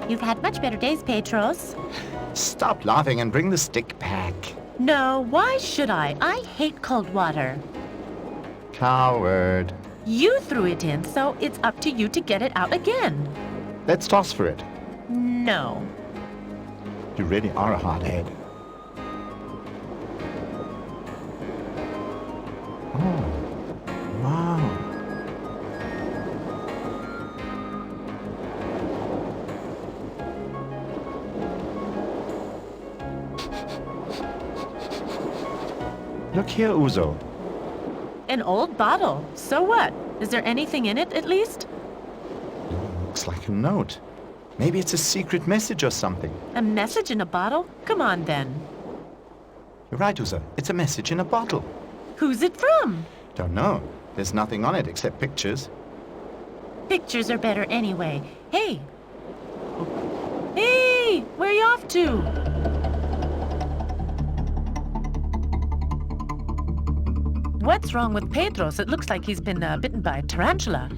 You've had much better days, Petros. Stop laughing and bring the stick back. No, why should I? I hate cold water. Coward. You threw it in, so it's up to you to get it out again. Let's toss for it. No. You really are a hothead. Oh, wow. Look here, Uzo. An old bottle. So what? Is there anything in it, at least? Looks like a note. Maybe it's a secret message or something. A message in a bottle? Come on, then. You're right, Uzo. It's a message in a bottle. Who's it from? Don't know. There's nothing on it except pictures. Pictures are better anyway. Hey! Hey! Where are you off to? What's wrong with Petros? It looks like he's been bitten by a tarantula.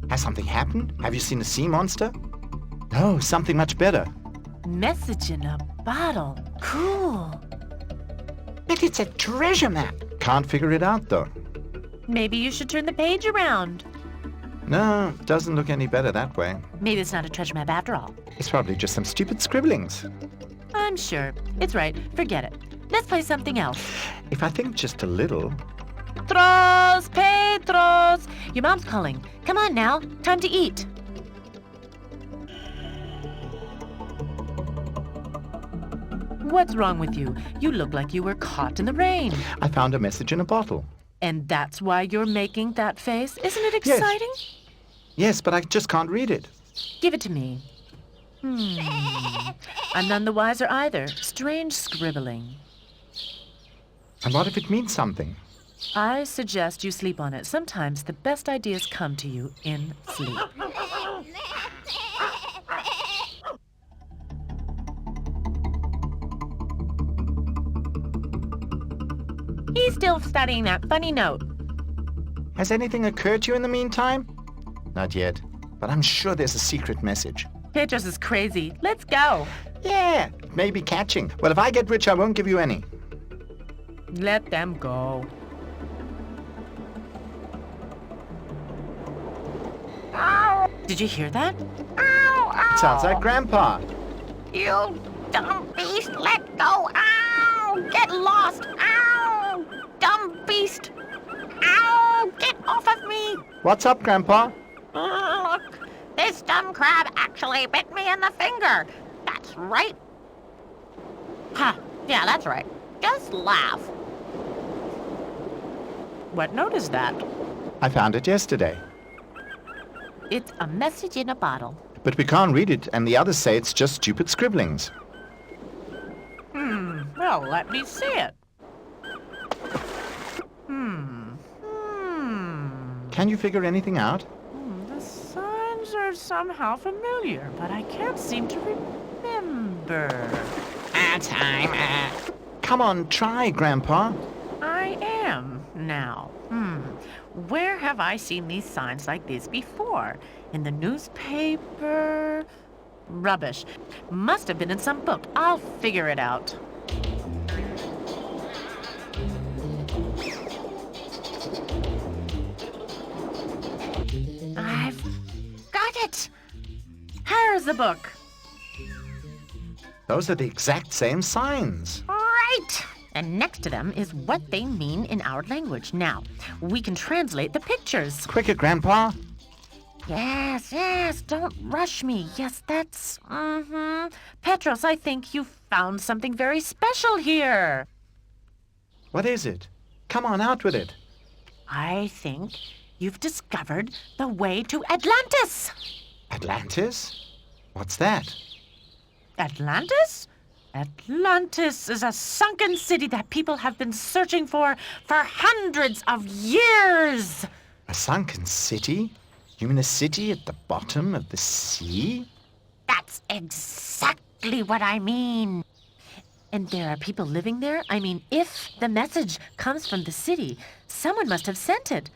Has something happened? Have you seen a sea monster? No, something much better. Message in a bottle. Cool. But it's a treasure map. Can't figure it out, though. Maybe you should turn the page around. No, doesn't look any better that way. Maybe it's not a treasure map after all. It's probably just some stupid scribblings. I'm sure. It's right. Forget it. Let's play something else. If I think just a little... Petros! Petros! Your mom's calling. Come on now. Time to eat. What's wrong with you? You look like you were caught in the rain. I found a message in a bottle. And that's why you're making that face? Isn't it exciting? Yes, but I just can't read it. Give it to me. I'm none the wiser either. Strange scribbling. And what if it means something? I suggest you sleep on it. Sometimes the best ideas come to you in sleep. He's still studying that funny note. Has anything occurred to you in the meantime? Not yet, but I'm sure there's a secret message. Petros is crazy. Let's go. Yeah, it may be catching. Well, if I get rich, I won't give you any. Let them go. Ow! Did you hear that? Ow! Ow! It sounds like Grandpa. You dumb beast! Let go! Ow! Get lost! Ow! Dumb beast! Ow! Get off of me! What's up, Grandpa? Look! This dumb crab actually bit me in the finger! That's right! Huh. Yeah, that's right. Just laugh. What note is that? I found it yesterday. It's a message in a bottle. But we can't read it, and the others say it's just stupid scribblings. Well, let me see it. Can you figure anything out? The signs are somehow familiar, but I can't seem to remember. Time. Come on, try, Grandpa. I am now. Where have I seen these signs like this before? In the newspaper? Rubbish. Must have been in some book. I'll figure it out. I've got it. Here's the book. Those are the exact same signs. Right. And next to them is what they mean in our language. Now, we can translate the pictures. Quicker, Grandpa. Yes, don't rush me. Yes, that's, Petros, I think you found something very special here. What is it? Come on, out with it. I think you've discovered the way to Atlantis. Atlantis? What's that? Atlantis? Atlantis is a sunken city that people have been searching for hundreds of years. A sunken city? You mean a city at the bottom of the sea? That's exactly what I mean. And there are people living there? I mean, if the message comes from the city, someone must have sent it.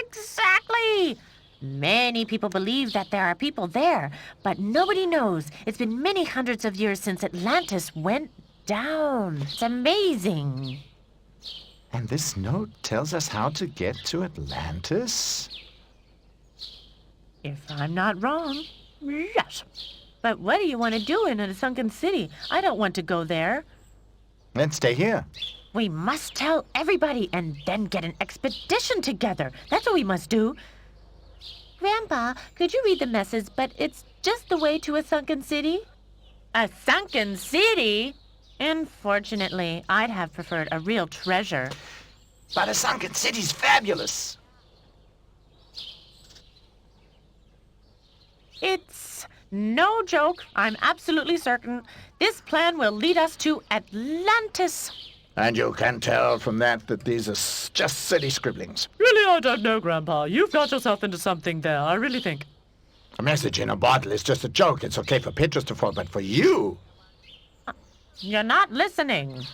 Exactly! Many people believe that there are people there, but nobody knows. It's been many hundreds of years since Atlantis went down. It's amazing. And this note tells us how to get to Atlantis? If I'm not wrong, yes. But what do you want to do in a sunken city? I don't want to go there. Let's stay here. We must tell everybody and then get an expedition together. That's what we must do. Grandpa, could you read the message, but it's just the way to a sunken city? A sunken city? Unfortunately, I'd have preferred a real treasure. But a sunken city's fabulous. It's no joke. I'm absolutely certain. This plan will lead us to Atlantis. And you can tell from that these are just silly scribblings. Really, I don't know, Grandpa. You've got yourself into something there, I really think. A message in a bottle is just a joke. It's okay for pictures to fall, but for you... You're not listening.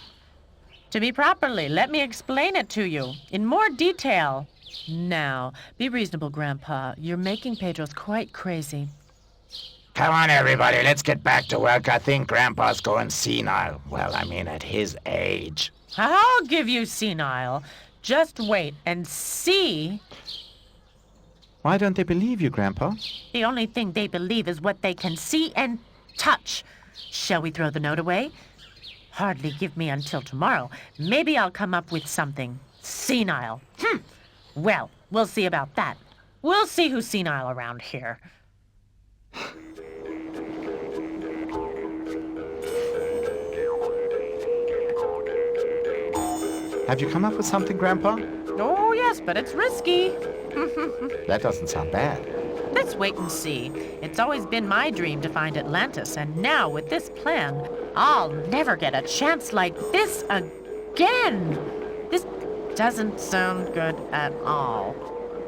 To me properly, let me explain it to you in more detail. Now, be reasonable, Grandpa. You're making Pedro's quite crazy. Come on, everybody, let's get back to work. I think Grandpa's going senile. Well, I mean, at his age. I'll give you senile. Just wait and see. Why don't they believe you, Grandpa? The only thing they believe is what they can see and touch. Shall we throw the note away? Hardly give me until tomorrow. Maybe I'll come up with something. Senile. Well, we'll see about that. We'll see who's senile around here. Have you come up with something, Grandpa? Oh, yes, but it's risky. That doesn't sound bad. Let's wait and see. It's always been my dream to find Atlantis, and now with this plan, I'll never get a chance like this again. This doesn't sound good at all.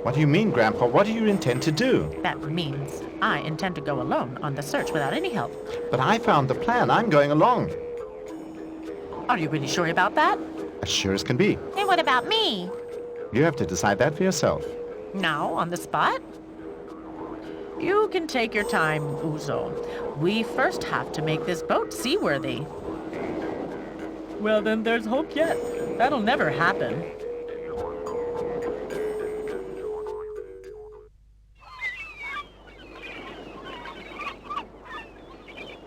What do you mean, Grandpa? What do you intend to do? That means I intend to go alone on the search without any help. But I found the plan. I'm going along. Are you really sure about that? As sure as can be. And what about me? You have to decide that for yourself. Now, on the spot? You can take your time, Uzo. We first have to make this boat seaworthy. Well, then there's hope yet. That'll never happen.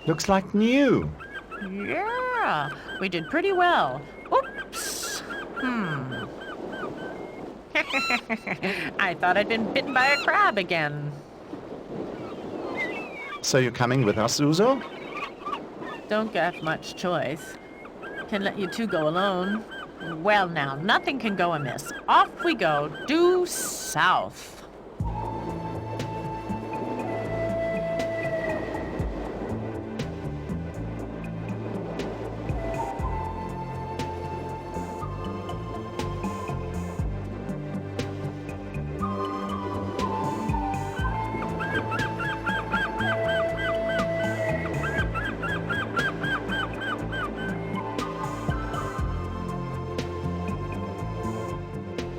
Looks like new. Yeah, we did pretty well. Oops. I thought I'd been bitten by a crab again. So you're coming with us, Uzo? Don't get much choice. Can let you two go alone. Well now, nothing can go amiss. Off we go, due south.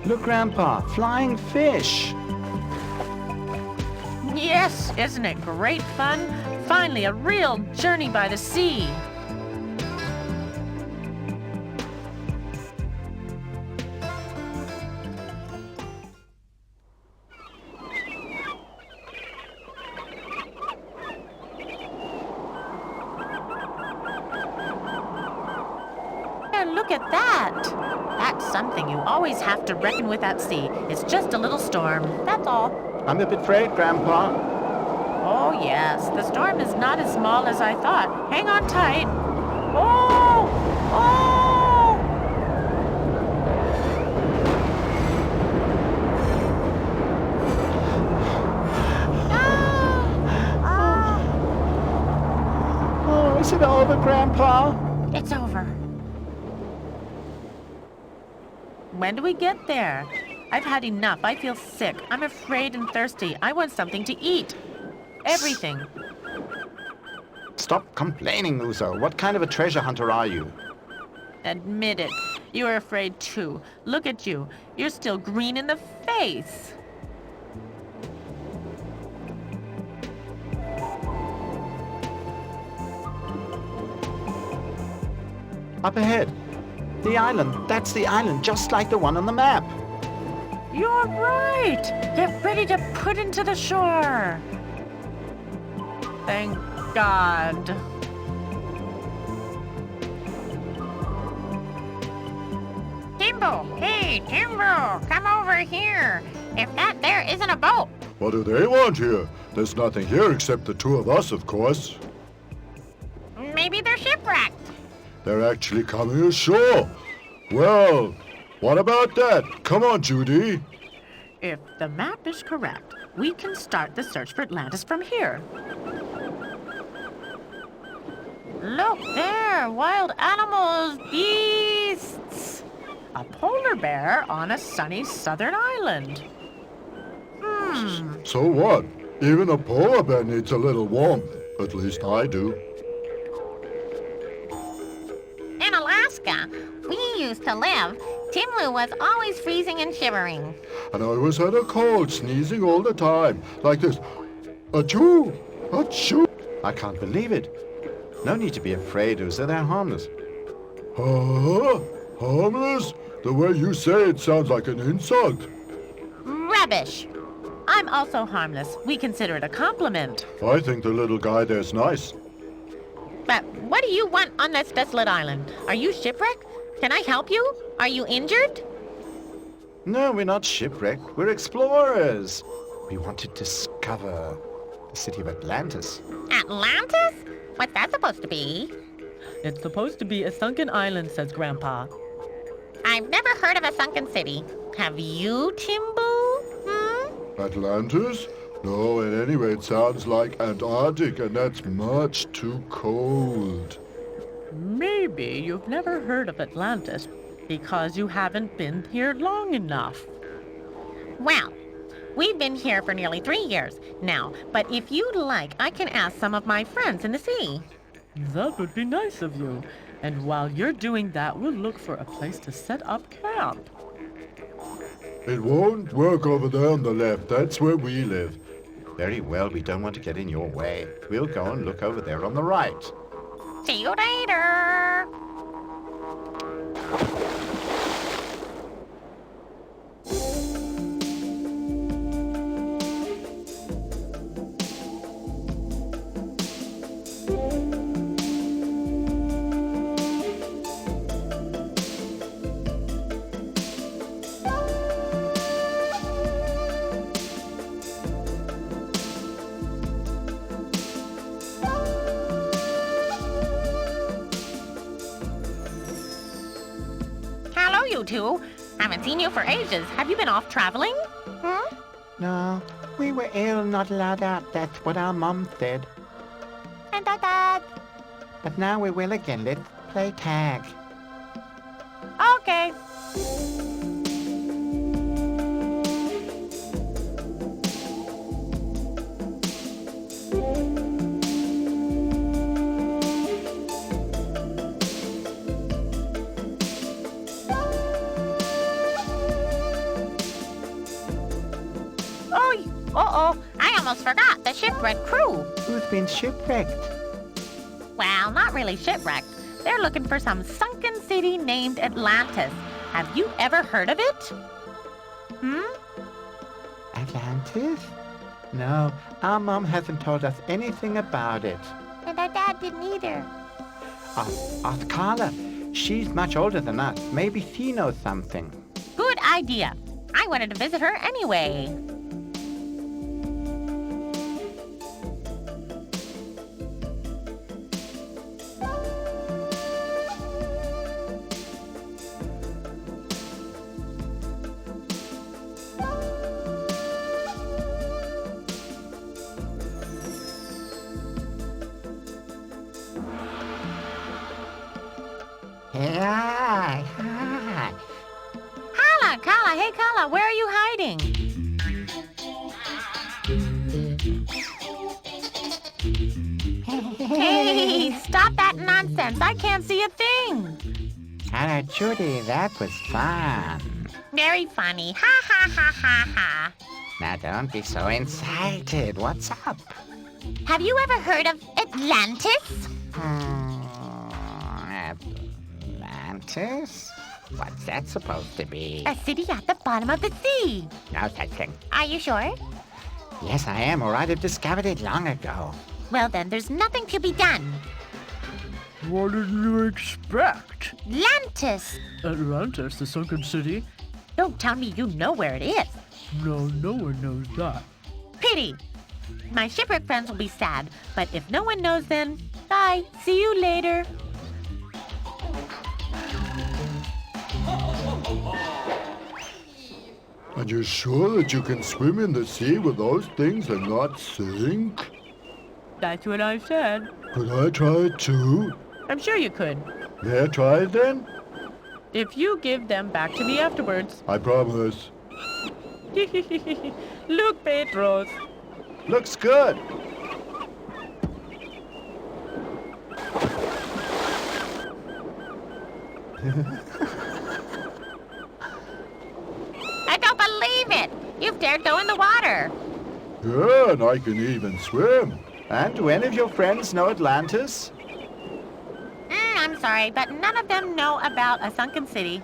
Look, Grandpa, flying fish. Yes, isn't it great fun? Finally, a real journey by the sea. And look at that. That's something you always have to reckon with at sea. It's just a little storm, that's all. I'm a bit afraid, Grandpa. Oh, yes. The storm is not as small as I thought. Hang on tight. Oh! Oh! Oh, is it over, Grandpa? It's over. When do we get there? I've had enough. I feel sick. I'm afraid and thirsty. I want something to eat. Everything. Stop complaining, Uzo. What kind of a treasure hunter are you? Admit it. You're afraid too. Look at you. You're still green in the face. Up ahead. The island. That's the island, just like the one on the map. You're right. Get ready to put into the shore. Thank God. Timbo, hey, Timbo, come over here. If that there isn't a boat. What do they want here? There's nothing here except the two of us, of course. Maybe they're shipwrecked. They're actually coming ashore. Well, what about that? Come on, Judy. If the map is correct, we can start the search for Atlantis from here. Look there, wild animals, beasts. A polar bear on a sunny southern island. So what? Even a polar bear needs a little warmth. At least I do. In Alaska, we used to live. Timlu was always freezing and shivering. And I always had a cold, sneezing all the time. Like this. Achoo! Achoo! I can't believe it. No need to be afraid, Uza. They're harmless. Huh? Harmless? The way you say it sounds like an insult. Rubbish. I'm also harmless. We consider it a compliment. I think the little guy there's nice. But what do you want on this desolate island? Are you shipwrecked? Can I help you? Are you injured? No, we're not shipwrecked. We're explorers. We want to discover the city of Atlantis. Atlantis? What's that supposed to be? It's supposed to be a sunken island, says Grandpa. I've never heard of a sunken city. Have you, Timbu? Atlantis? No, at any rate, it sounds like Antarctic, and that's much too cold. Maybe you've never heard of Atlantis because you haven't been here long enough. Well, we've been here for nearly 3 years now, but if you'd like, I can ask some of my friends in the sea. That would be nice of you. And while you're doing that, we'll look for a place to set up camp. It won't work over there on the left. That's where we live. Very well, we don't want to get in your way. We'll go and look over there on the right. See you later. Hello, you two. Haven't seen you for ages. Have you been off traveling? No, we were ill, not allowed out. That's what our mom said. And Dad. But now we will again. Let's play tag. Okay. Uh-oh, I almost forgot the shipwreck crew. Who's been shipwrecked? Well, not really shipwrecked. They're looking for some sunken city named Atlantis. Have you ever heard of it? Atlantis? No, our mom hasn't told us anything about it. And our dad didn't either. Ask Carla. She's much older than us. Maybe she knows something. Good idea. I wanted to visit her anyway. Hi, hi. Carla, hey Carla, where are you hiding? Hey, stop that nonsense. I can't see a thing. Hello, Judy. That was fun. Very funny. Ha ha ha ha ha. Now don't be so excited. What's up? Have you ever heard of Atlantis? Atlantis? What's that supposed to be? A city at the bottom of the sea. No such thing. Are you sure? Yes, I am, or I'd have discovered it long ago. Well, then there's nothing to be done. What did you expect? Atlantis! Atlantis, the sunken city? Don't tell me you know where it is. No, no one knows that. Pity. My shipwreck friends will be sad, but if no one knows then, bye. See you later. Are you sure that you can swim in the sea with those things and not sink? That's what I said. Could I try it too? I'm sure you could. May I try it then? If you give them back to me afterwards. I promise. Look, Petros. Looks good. I don't believe it. You've dared go in the water. Yeah, and I can even swim. And do any of your friends know Atlantis? I'm sorry, but none of them know about a sunken city.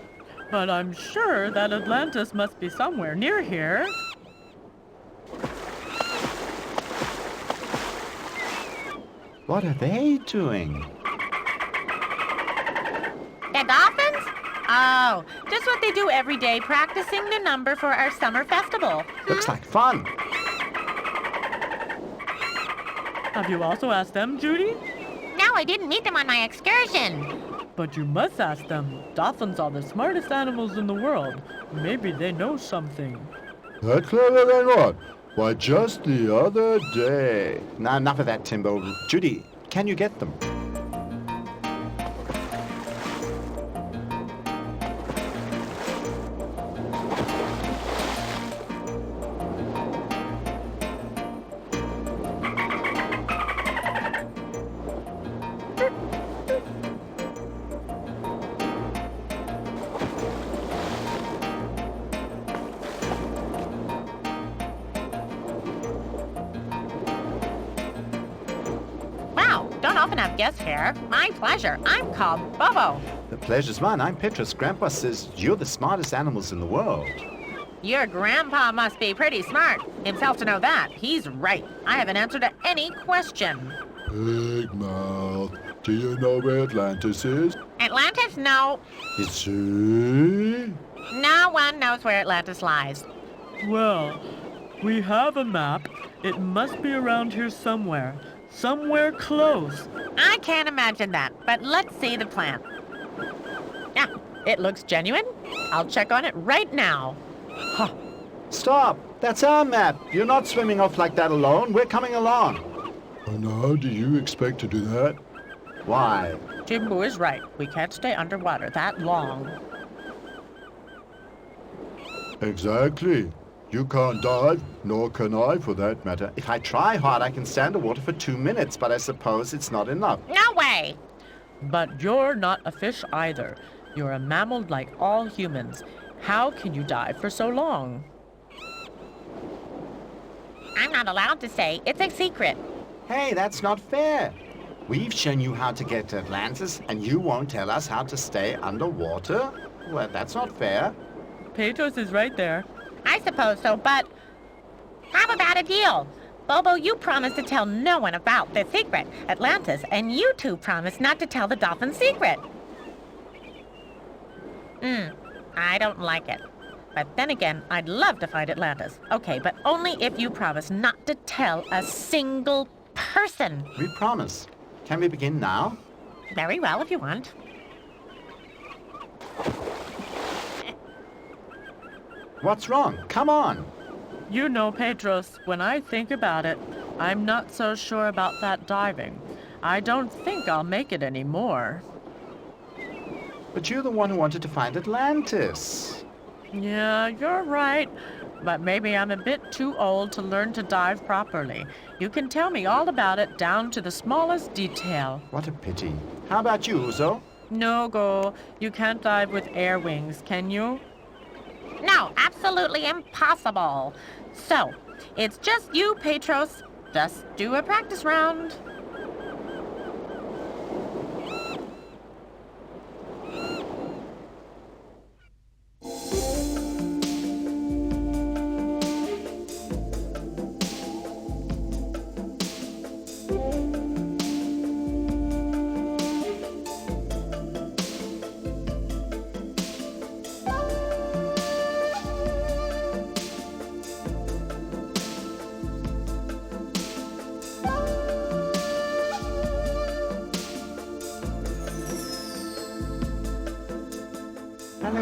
But I'm sure that Atlantis must be somewhere near here. What are they doing? The dolphins? Oh, just what they do every day, practicing the number for our summer festival. Looks like fun. Have you also asked them, Judy? No, I didn't meet them on my excursion. But you must ask them. Dolphins are the smartest animals in the world. Maybe they know something. That clever they not. Why, just the other day. Now, enough of that, Timbo. Judy, can you get them? Wow, don't often have guests here. My pleasure. I'm called Bobo. The pleasure's mine. I'm Petrus. Grandpa says you're the smartest animals in the world. Your grandpa must be pretty smart. Himself to know that. He's right. I have an answer to any question. Big mouth. Do you know where Atlantis is? Atlantis? No. You see? No one knows where Atlantis lies. Well, we have a map. It must be around here somewhere. Somewhere close. I can't imagine that, but let's see the plan. Yeah, it looks genuine. I'll check on it right now. Stop! That's our map. You're not swimming off like that alone. We're coming along. And how do you expect to do that? Why? Jimbo is right. We can't stay underwater that long. Exactly. You can't dive, nor can I for that matter. If I try hard, I can stay underwater for 2 minutes, but I suppose it's not enough. No way. But you're not a fish either. You're a mammal like all humans. How can you dive for so long? I'm not allowed to say. It's a secret. Hey, that's not fair. We've shown you how to get to Atlantis, and you won't tell us how to stay underwater? Well, that's not fair. Petros is right there. I suppose so, but how about a deal? Bobo, you promised to tell no one about the secret, Atlantis, and you two promised not to tell the dolphin secret. I don't like it. But then again, I'd love to find Atlantis. Okay, but only if you promise not to tell a single person. We promise. Can we begin now? Very well, if you want. What's wrong? Come on. You know, Petros, when I think about it, I'm not so sure about that diving. I don't think I'll make it anymore. But you're the one who wanted to find Atlantis. Yeah, you're right. But maybe I'm a bit too old to learn to dive properly. You can tell me all about it down to the smallest detail. What a pity. How about you, Uzo? No go. You can't dive with air wings, can you? No, absolutely impossible. So, it's just you, Petros. Just do a practice round.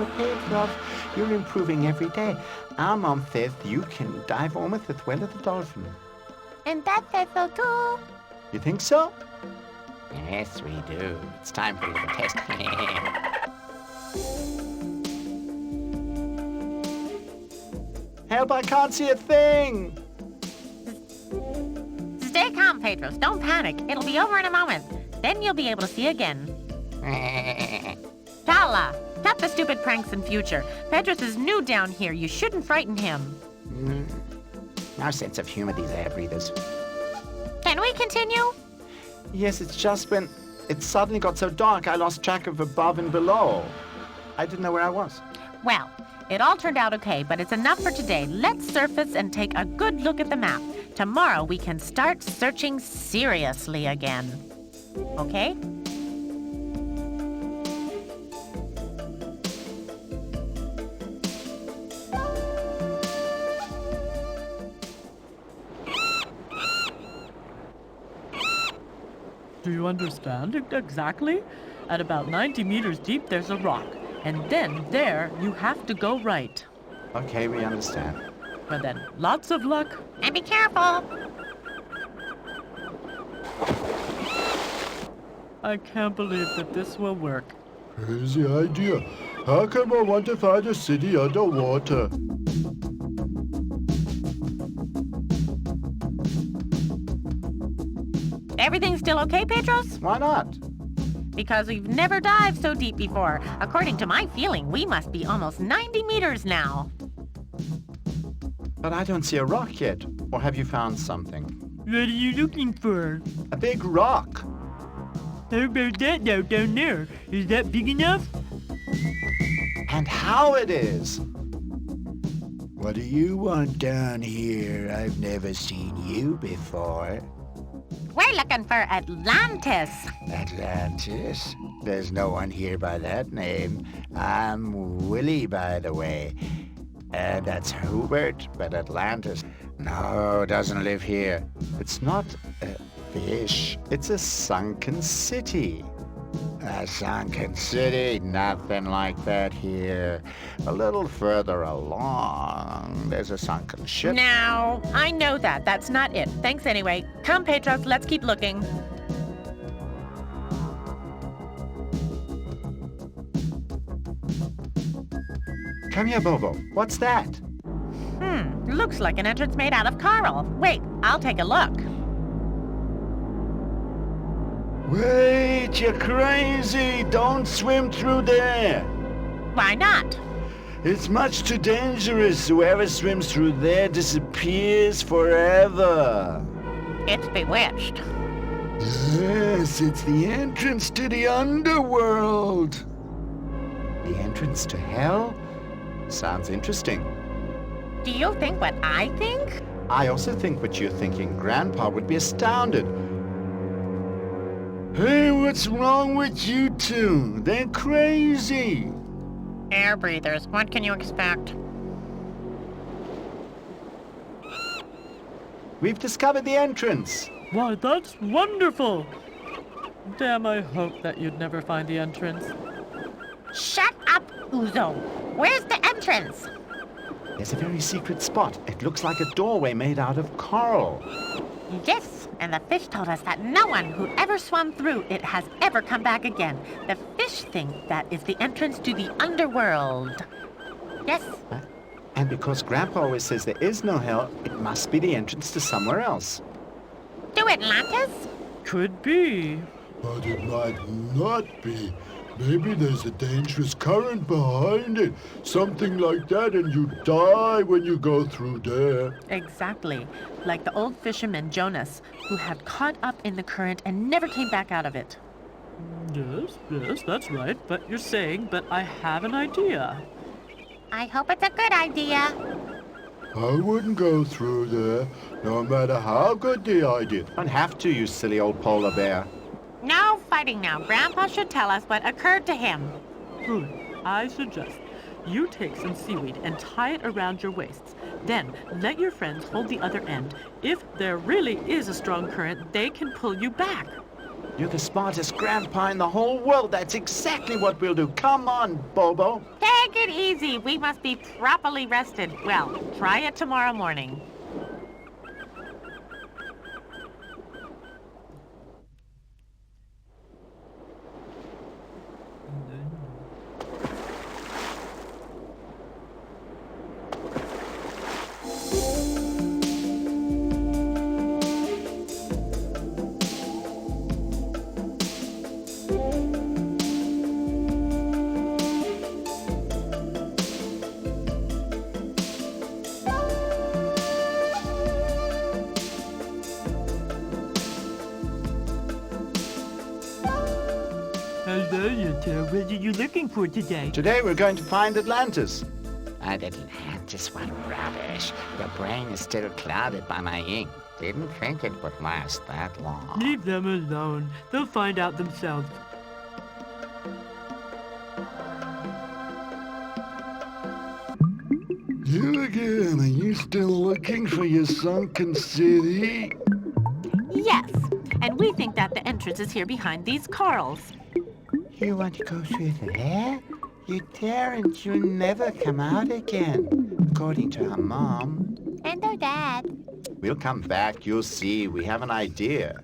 no, Pedro. You're improving every day. I'm on fifth. You can dive almost as well as the dolphin. And that says so too. You think so? Yes, we do. It's time for the test. Help, I can't see a thing. Stay calm, Pedros. Don't panic. It'll be over in a moment. Then you'll be able to see again. Tala, stop the stupid pranks in future. Pedros is new down here. You shouldn't frighten him. No sense of humor, these air breathers. Can we continue? Yes, it's just when it suddenly got so dark, I lost track of above and below. I didn't know where I was. Well, it all turned out okay, but it's enough for today. Let's surface and take a good look at the map. Tomorrow we can start searching seriously again. Okay? Do you understand exactly? At about 90 meters deep, there's a rock. And then there, you have to go right. Okay, we understand. But then, lots of luck. And be careful. I can't believe that this will work. Crazy idea. How come I want to find a city underwater? Everything still okay, Pedros? Why not? Because we've never dived so deep before. According to my feeling, we must be almost 90 meters now. But I don't see a rock yet. Or have you found something? What are you looking for? A big rock. How about that now down there? Is that big enough? And how it is. What do you want down here? I've never seen you before. We're looking for Atlantis. Atlantis? There's no one here by that name. I'm Willie, by the way. That's Hubert, but Atlantis. No, doesn't live here. It's not a fish. It's a sunken city. A sunken city? Nothing like that here. A little further along, there's a sunken ship. Now, I know that. That's not it. Thanks anyway. Come, Pedros, let's keep looking. Come here, Bobo. What's that? Looks like an entrance made out of coral. Wait, I'll take a look. Wait, you're crazy. Don't swim through there. Why not? It's much too dangerous. Whoever swims through there disappears forever. It's bewitched. Yes, it's the entrance to the underworld. The entrance to hell? Sounds interesting. Do you think what I think? I also think what you're thinking. Grandpa would be astounded. Hey, what's wrong with you two? They're crazy. Air breathers, what can you expect? We've discovered the entrance. Why, that's wonderful! Damn, I hope that you'd never find the entrance. Shut up, Uzo. Where's the entrance? There's a very secret spot. It looks like a doorway made out of coral. Yes, and the fish told us that no one who ever swam through it has ever come back again. The fish think that is the entrance to the underworld. Yes. And because Grandpa always says there is no hell, it must be the entrance to somewhere else. To Atlantis? Could be. But it might not be. Maybe there's a dangerous current behind it. Something like that, and you die when you go through there. Exactly. Like the old fisherman Jonas, who had caught up in the current and never came back out of it. Yes, that's right. But you're saying, but I have an idea. I hope it's a good idea. I wouldn't go through there, no matter how good the idea. Don't have to, you silly old polar bear. No fighting now. Grandpa should tell us what occurred to him. Good. I suggest you take some seaweed and tie it around your waists. Then let your friends hold the other end. If there really is a strong current, they can pull you back. You're the smartest grandpa in the whole world. That's exactly what we'll do. Come on, Bobo. Take it easy. We must be properly rested. Well, try it tomorrow morning. Hello, Yetta. What are you looking for today? Today we're going to find Atlantis. And Atlantis, what rubbish. Your brain is still clouded by my ink. Didn't think it would last that long. Leave them alone. They'll find out themselves. You again. Are you still looking for your sunken city? Yes, and we think that the entrance is here behind these corals. You want to go through there? You daren't. You'll never come out again, according to her mom. And their dad. We'll come back. You'll see. We have an idea.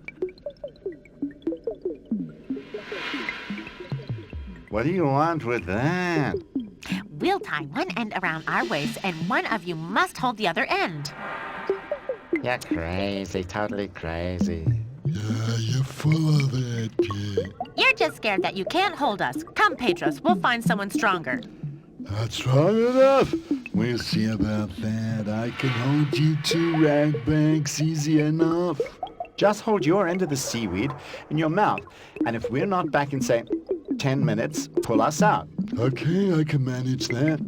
What do you want with that? We'll tie one end around our waist, and one of you must hold the other end. You're crazy, totally crazy. Yeah, you're full of it, kid. You're just scared that you can't hold us. Come, Pedros, we'll find someone stronger. Not strong enough. We'll see about that. I can hold you two ragbags easy enough. Just hold your end of the seaweed in your mouth. And if we're not back in, say, 10 minutes, pull us out. Okay, I can manage that.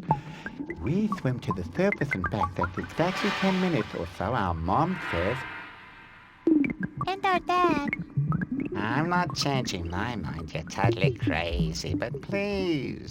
We swim to the surface and back. That's exactly 10 minutes or so, our mom says. And their dad. I'm not changing my mind. You're totally crazy, but please.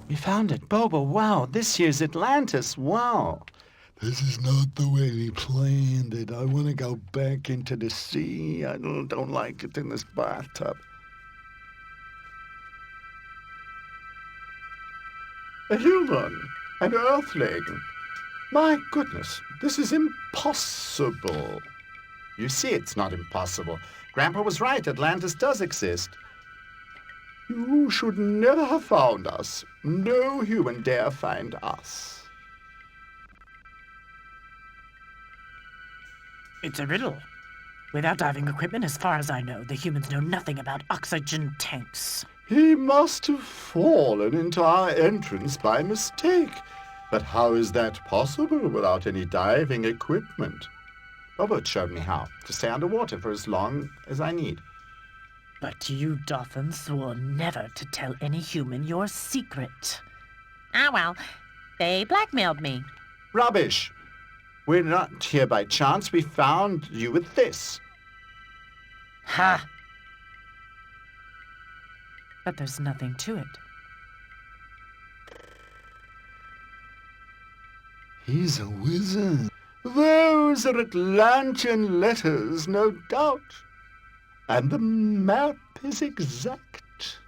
We found it. Bobo, wow. This here's Atlantis. Wow. This is not the way we planned it. I want to go back into the sea. I don't like it in this bathtub. A human. An earthling. My goodness. This is impossible. You see, it's not impossible. Grandpa was right. Atlantis does exist. You should never have found us. No human dare find us. It's a riddle. Without diving equipment, as far as I know, the humans know nothing about oxygen tanks. He must have fallen into our entrance by mistake. But how is that possible without any diving equipment? Robert showed me how, to stay underwater for as long as I need. But you dolphins swore never to tell any human your secret. Ah, well, they blackmailed me. Rubbish! We're not here by chance. We found you with this. Ha! But there's nothing to it. He's a wizard. Those are Atlantean letters, no doubt. And the map is exact.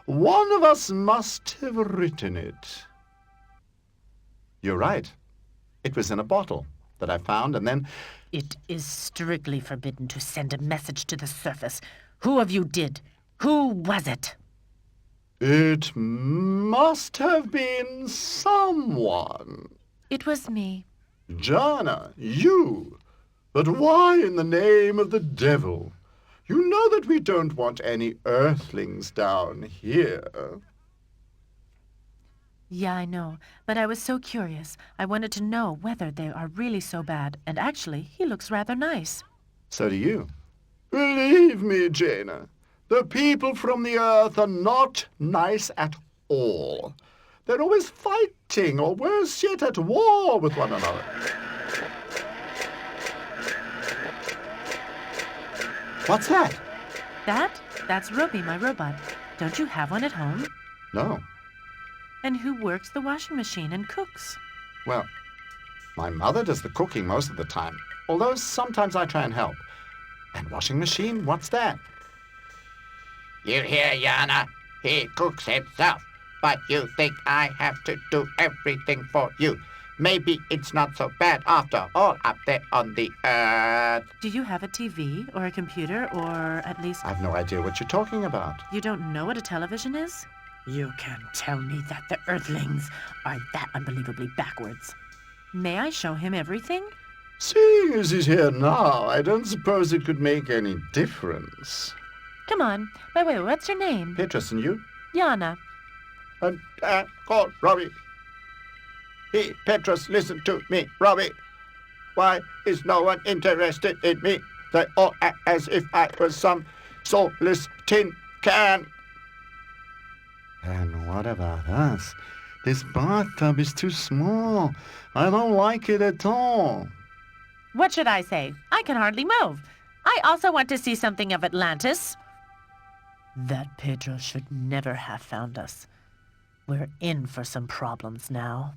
One of us must have written it. You're right. It was in a bottle that I found, and then... It is strictly forbidden to send a message to the surface. Who of you did? Who was it? It must have been someone. It was me. Jana, you. But why in the name of the devil? You know that we don't want any earthlings down here. Yeah, I know. But I was so curious. I wanted to know whether they are really so bad. And actually, he looks rather nice. So do you. Believe me, Jaina, the people from the earth are not nice at all. They're always fighting, or worse yet, at war with one another. What's that? That's Ruby, my robot. Don't you have one at home? No. And who works the washing machine and cooks? Well, my mother does the cooking most of the time, although sometimes I try and help. And washing machine, what's that? You hear, Yana? He cooks himself. But you think I have to do everything for you. Maybe it's not so bad after all up there on the earth. Do you have a TV or a computer or at least I've no idea what you're talking about. you don't know what a television is? You can't tell me that the Earthlings are that unbelievably backwards. May I show him everything? Seeing as he's here now, I don't suppose it could make any difference. Come on. By the way, what's your name? Petrus, and you? Yana. And call Robbie. He, Petrus, listen to me, Robbie. Why is no one interested in me? They all act as if I was some soulless tin can. And what about us? This bathtub is too small. I don't like it at all. What should I say? I can hardly move. I also want to see something of Atlantis. That Pedro should never have found us. We're in for some problems now.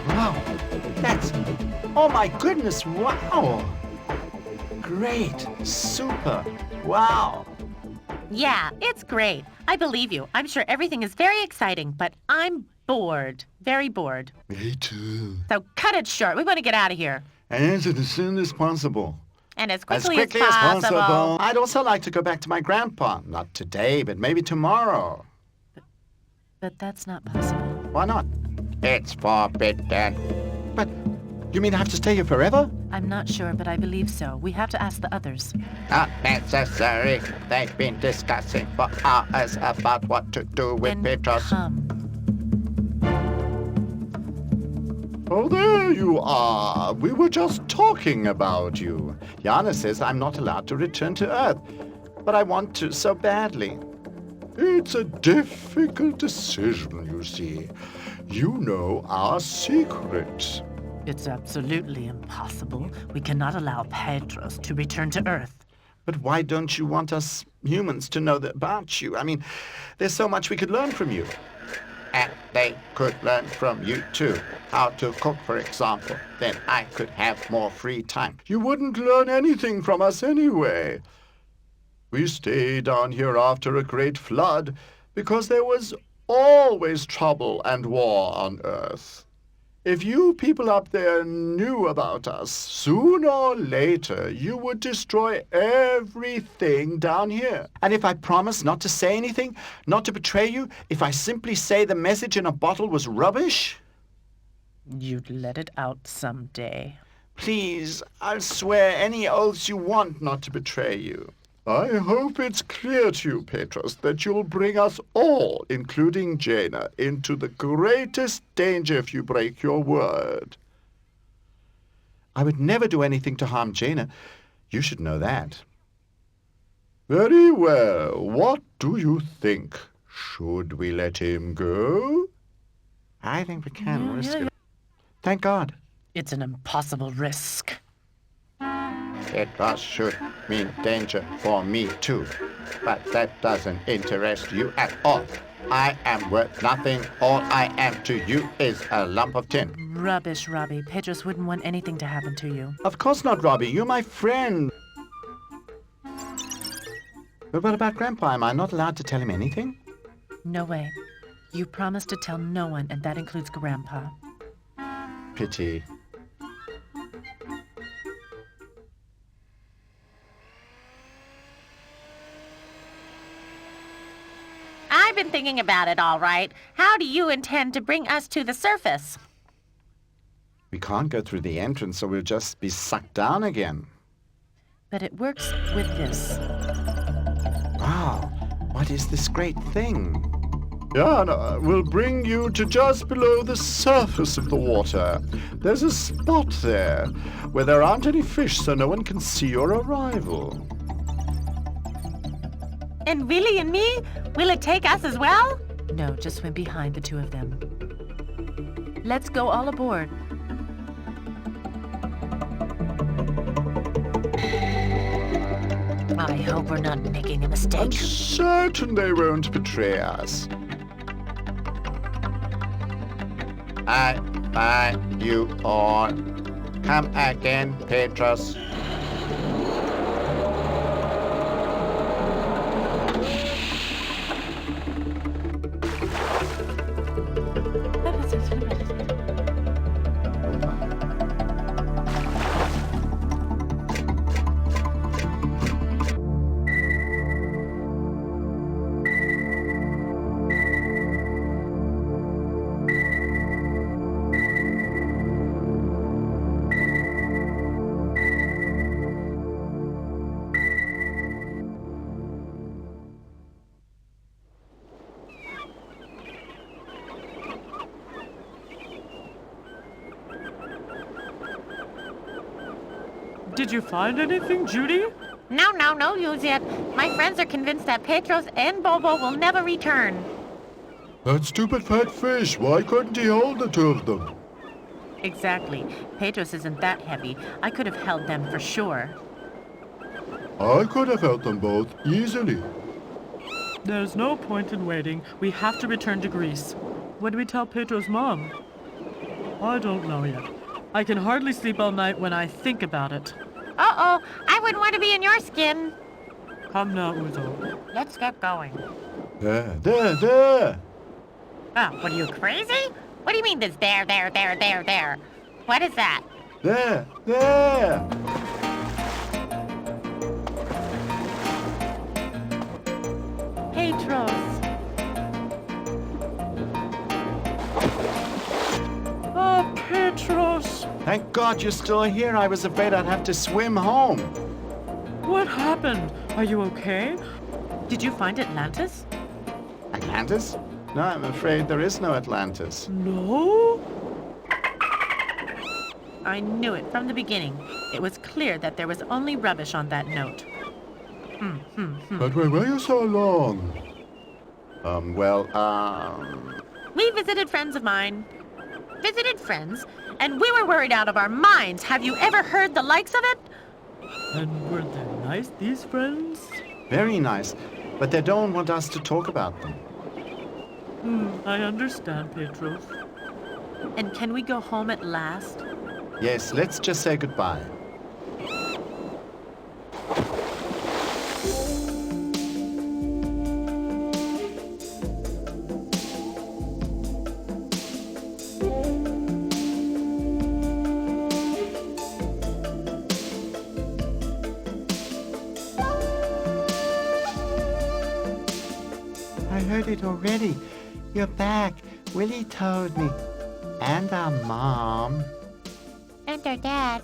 Wow, that's... Oh my goodness, wow! Great, super, wow! Yeah, it's great. I believe you. I'm sure everything is very exciting, but I'm bored. Very bored. Me too. So cut it short. We want to get out of here. And as soon as possible. And as As quickly, quickly as as possible. possible. I'd also like to go back to my grandpa. Not today, but maybe tomorrow. But that's not possible. Why not? It's forbidden. But you mean I have to stay here forever? I'm not sure, but I believe so. We have to ask the others. Not necessary. They've been discussing for hours about what to do with Then Petros. come. Oh, there you are. We were just talking about you. Yana says I'm not allowed to return to Earth, but I want to so badly. It's a difficult decision, you see. You know our secret. It's absolutely impossible. We cannot allow Pedros to return to Earth. But why don't you want us humans to know about you? I mean, there's so much we could learn from you. And they could learn from you too. How to cook, for example. Then I could have more free time. You wouldn't learn anything from us anyway. We stayed down here after a great flood because there was always trouble and war on Earth. If you people up there knew about us, sooner or later you would destroy everything down here. And if I promise not to say anything, not to betray you, if I simply say the message in a bottle was rubbish, You'd let it out someday. please, I'll swear any oaths you want not to betray you. I hope it's clear to you, Petrus, that you'll bring us all, including Jaina, into the greatest danger if you break your word. I would never do anything to harm Jaina. You should know that. Very well. What do you think? Should we let him go? I think we can risk it. Thank God. It's an impossible risk. Petros should mean danger for me too. But that doesn't interest you at all. I am worth nothing. All I am to you is a lump of tin. Rubbish, Robbie. Pedros wouldn't want anything to happen to you. Of course not, Robbie. You're my friend. But what about Grandpa? Am I not allowed to tell him anything? No way. You promised to tell no one, and that includes Grandpa. Pity. I I've been thinking about it, all right. How do you intend to bring us to the surface? We can't go through the entrance, or we'll just be sucked down again. But it works with this. Wow, what is this great thing? Yana will bring you to just below the surface of the water. There's a spot there where there aren't any fish, so no one can see your arrival. And Willie and me? Will it take us as well? No, just swim behind the two of them. Let's go all aboard. I hope we're not making a I'm mistake. certain they won't betray us. Bye, you all. Come again, Petros. Did you find anything, Judy? No use it. My friends are convinced that Petros and Bobo will never return. That stupid fat fish, why couldn't he hold the two of them? Exactly. Petros isn't that heavy. I could have held them for sure. I could have held them both easily. There's no point in waiting. We have to return to Greece. What do we tell Pedro's mom? I don't know yet. I can hardly sleep all night when I think about it. Uh-oh, I wouldn't want to be in your skin. Come now, Uzo. Let's get going. There. Oh, what are you, crazy? What do you mean this there? What is that? There. Petros! Oh, Petros! Thank God you're still here. I was afraid I'd have to swim home. What happened? Are you okay? Did you find Atlantis? Atlantis? No, I'm afraid there is no Atlantis. No? I knew it from the beginning. It was clear that there was only rubbish on that note. But where were you so long? We visited friends of mine. Visited friends? And we were worried out of our minds. Have you ever heard the likes of it? And were they nice, these friends? Very nice, but they don't want us to talk about them. I understand, Petros. And can we go home at last? Yes, let's just say goodbye. I heard it already. You're back. Willie told me. And our mom. And our dad.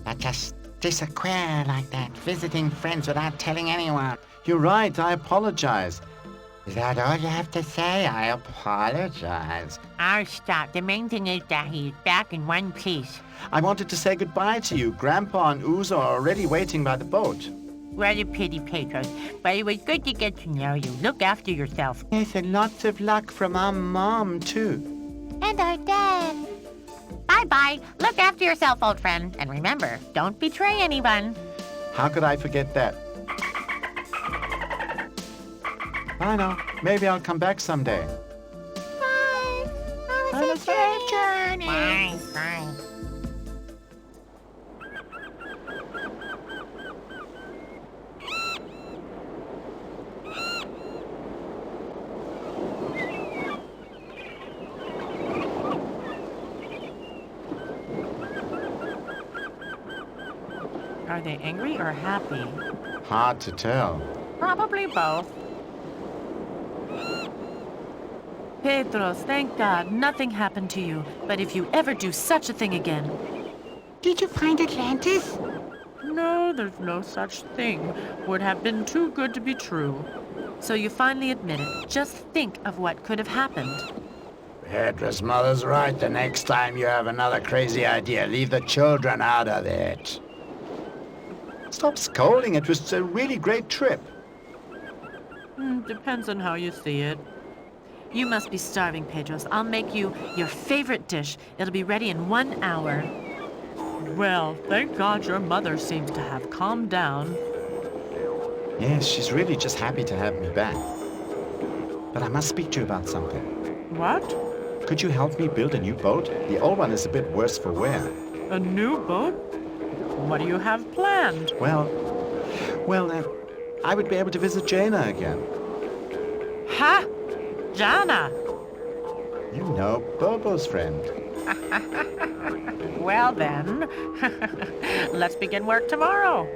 I just disappear like that, visiting friends without telling anyone. You're right, I apologize. Is that all you have to say? I apologize. Oh, stop. The main thing is that he's back in one piece. I wanted to say goodbye to you. Grandpa and Uzo are already waiting by the boat. What a pity, Petros. But it was good to get to know you. Look after yourself. Yes, and lots of luck from our mom, too. And our dad. Bye-bye. Look after yourself, old friend. And remember, don't betray anyone. How could I forget that? I know. Maybe I'll come back someday. Bye. On a safe journey. Bye. Are they angry or happy? Hard to tell. Probably both. Petros, thank God, nothing happened to you. But if you ever do such a thing again... Did you find Atlantis? No, there's no such thing. Would have been too good to be true. So you finally admit it. Just think of what could have happened. Petra's mother's right. The next time you have another crazy idea, leave the children out of it. Stop scolding. It was a really great trip. Depends on how you see it. You must be starving, Pedros. I'll make you your favorite dish. It'll be ready in 1 hour. Well, thank God your mother seems to have calmed down. Yes, she's really just happy to have me back. But I must speak to you about something. What? Could you help me build a new boat? The old one is a bit worse for wear. A new boat? What do you have planned? Well, I would be able to visit Jaina again. Ha! Jana! You know, Bobo's friend. Well then, let's begin work tomorrow.